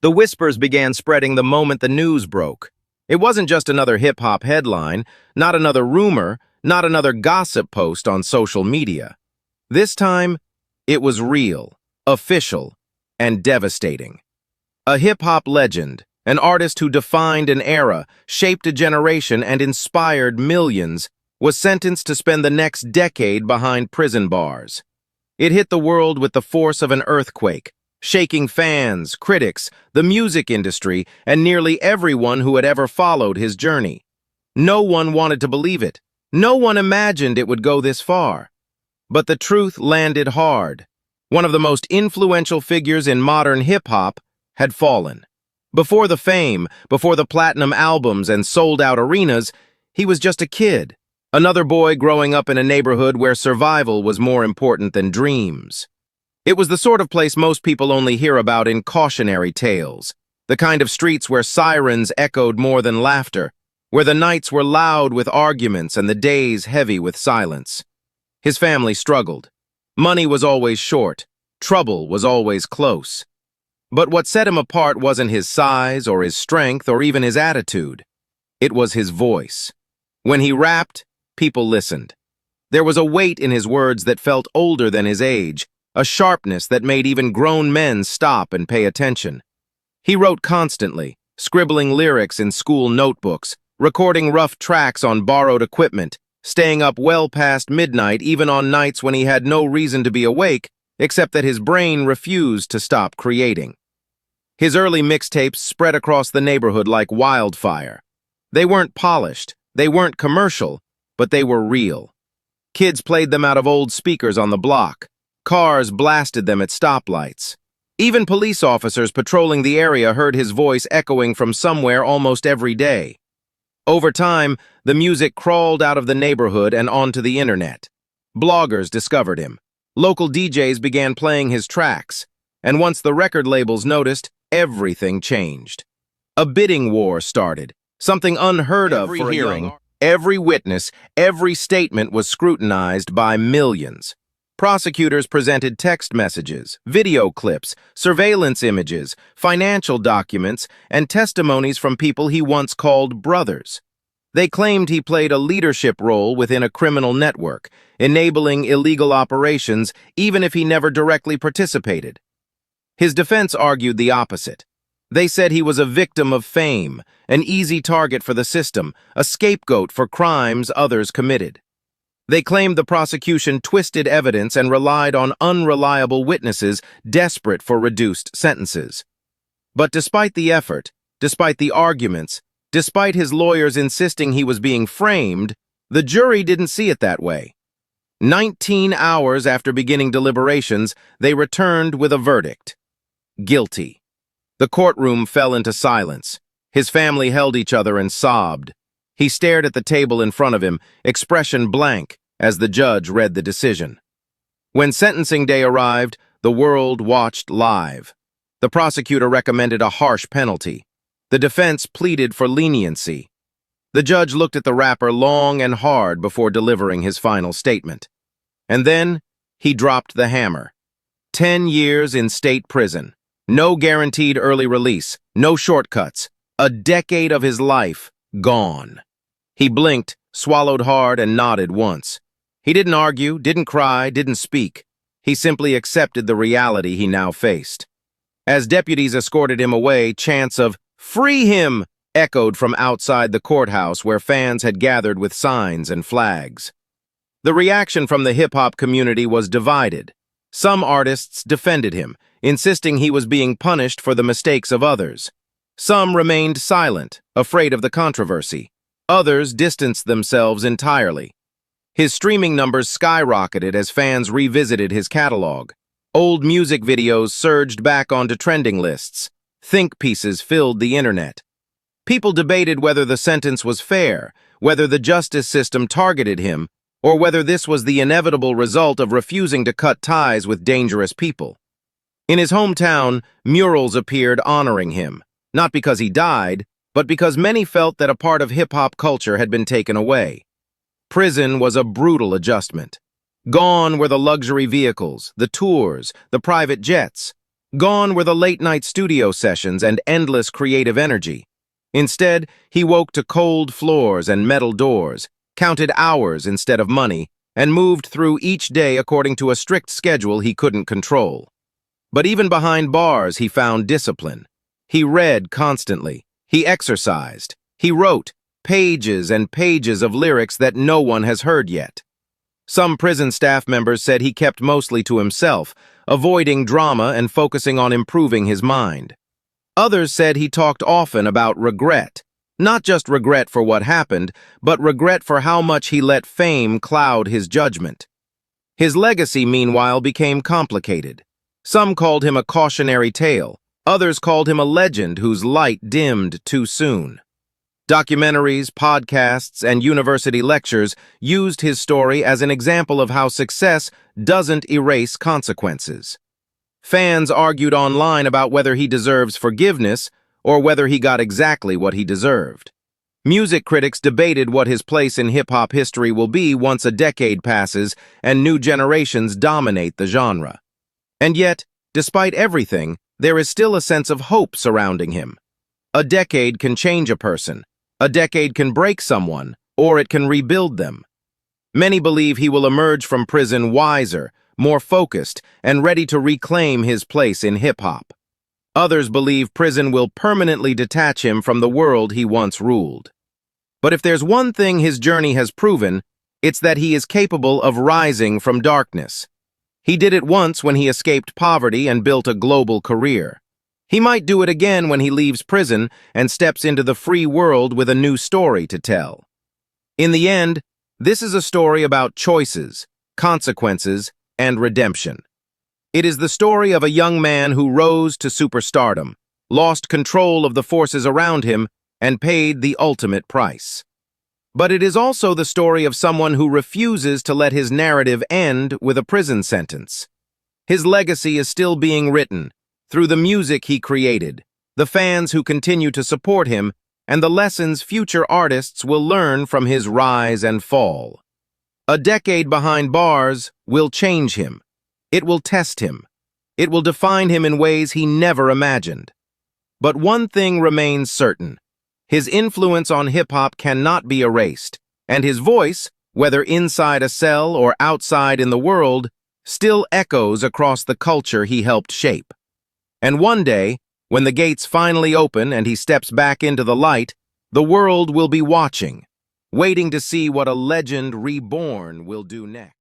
The whispers began spreading the moment the news broke. It wasn't just another hip-hop headline, not another rumor, not another gossip post on social media. This time, it was real, official, and devastating. A hip-hop legend, an artist who defined an era, shaped a generation, and inspired millions, was sentenced to spend the next decade behind prison bars. It hit the world with the force of an earthquake, shaking fans, critics, the music industry, and nearly everyone who had ever followed his journey. No one wanted to believe it. No one imagined it would go this far. But the truth landed hard. One of the most influential figures in modern hip-hop had fallen. Before the fame, before the platinum albums and sold-out arenas, he was just a kid, another boy growing up in a neighborhood where survival was more important than dreams. It was the sort of place most people only hear about in cautionary tales, the kind of streets where sirens echoed more than laughter, where the nights were loud with arguments and the days heavy with silence. His family struggled. Money was always short. Trouble was always close. But what set him apart wasn't his size or his strength or even his attitude. It was his voice. When he rapped, people listened. There was a weight in his words that felt older than his age, a sharpness that made even grown men stop and pay attention. He wrote constantly, scribbling lyrics in school notebooks, recording rough tracks on borrowed equipment, staying up well past midnight even on nights when he had no reason to be awake, except that his brain refused to stop creating. His early mixtapes spread across the neighborhood like wildfire. They weren't polished, they weren't commercial, but they were real. Kids played them out of old speakers on the block. Cars blasted them at stoplights. Even police officers patrolling the area heard his voice echoing from somewhere almost every day. Over time, the music crawled out of the neighborhood and onto the internet. Bloggers discovered him. Local DJs began playing his tracks. And once the record labels noticed, everything changed. A bidding war started, something unheard of for hearing. Every witness, every statement was scrutinized by millions. Prosecutors presented text messages, video clips, surveillance images, financial documents, and testimonies from people he once called brothers. They claimed he played a leadership role within a criminal network, enabling illegal operations even if he never directly participated. His defense argued the opposite. They said he was a victim of fame, an easy target for the system, a scapegoat for crimes others committed. They claimed the prosecution twisted evidence and relied on unreliable witnesses desperate for reduced sentences. But despite the effort, despite the arguments, despite his lawyers insisting he was being framed, the jury didn't see it that way. 19 hours after beginning deliberations, they returned with a verdict. Guilty. The courtroom fell into silence. His family held each other and sobbed. He stared at the table in front of him, expression blank, as the judge read the decision. When sentencing day arrived, the world watched live. The prosecutor recommended a harsh penalty. The defense pleaded for leniency. The judge looked at the rapper long and hard before delivering his final statement. And then, he dropped the hammer. 10 years in state prison. No guaranteed early release. No shortcuts. A decade of his life gone. He blinked, swallowed hard, and nodded once. He didn't argue, didn't cry, didn't speak. He simply accepted the reality he now faced. As deputies escorted him away, chants of "Free him!" echoed from outside the courthouse where fans had gathered with signs and flags. The reaction from the hip-hop community was divided. Some artists defended him, insisting he was being punished for the mistakes of others. Some remained silent, afraid of the controversy. Others distanced themselves entirely. His streaming numbers skyrocketed as fans revisited his catalog. Old music videos surged back onto trending lists. Think pieces filled the internet. People debated whether the sentence was fair, whether the justice system targeted him, or whether this was the inevitable result of refusing to cut ties with dangerous people. In his hometown, murals appeared honoring him, not because he died, but because many felt that a part of hip-hop culture had been taken away. Prison was a brutal adjustment. Gone were the luxury vehicles, the tours, the private jets. Gone were the late-night studio sessions and endless creative energy. Instead, he woke to cold floors and metal doors, counted hours instead of money, and moved through each day according to a strict schedule he couldn't control. But even behind bars, he found discipline. He read constantly. He exercised. He wrote pages and pages of lyrics that no one has heard yet. Some prison staff members said he kept mostly to himself, avoiding drama and focusing on improving his mind. Others said he talked often about regret, not just regret for what happened, but regret for how much he let fame cloud his judgment. His legacy, meanwhile, became complicated. Some called him a cautionary tale. Others called him a legend whose light dimmed too soon. Documentaries, podcasts, and university lectures used his story as an example of how success doesn't erase consequences. Fans argued online about whether he deserves forgiveness or whether he got exactly what he deserved. Music critics debated what his place in hip-hop history will be once a decade passes and new generations dominate the genre. And yet, despite everything, there is still a sense of hope surrounding him. A decade can change a person. A decade can break someone, or it can rebuild them. Many believe he will emerge from prison wiser, more focused, and ready to reclaim his place in hip-hop. Others believe prison will permanently detach him from the world he once ruled. But if there's one thing his journey has proven, it's that he is capable of rising from darkness. He did it once when he escaped poverty and built a global career. He might do it again when he leaves prison and steps into the free world with a new story to tell. In the end, this is a story about choices, consequences, and redemption. It is the story of a young man who rose to superstardom, lost control of the forces around him, and paid the ultimate price. But it is also the story of someone who refuses to let his narrative end with a prison sentence. His legacy is still being written, through the music he created, the fans who continue to support him, and the lessons future artists will learn from his rise and fall. A decade behind bars will change him. It will test him. It will define him in ways he never imagined. But one thing remains certain. His influence on hip-hop cannot be erased, and his voice, whether inside a cell or outside in the world, still echoes across the culture he helped shape. And one day, when the gates finally open and he steps back into the light, the world will be watching, waiting to see what a legend reborn will do next.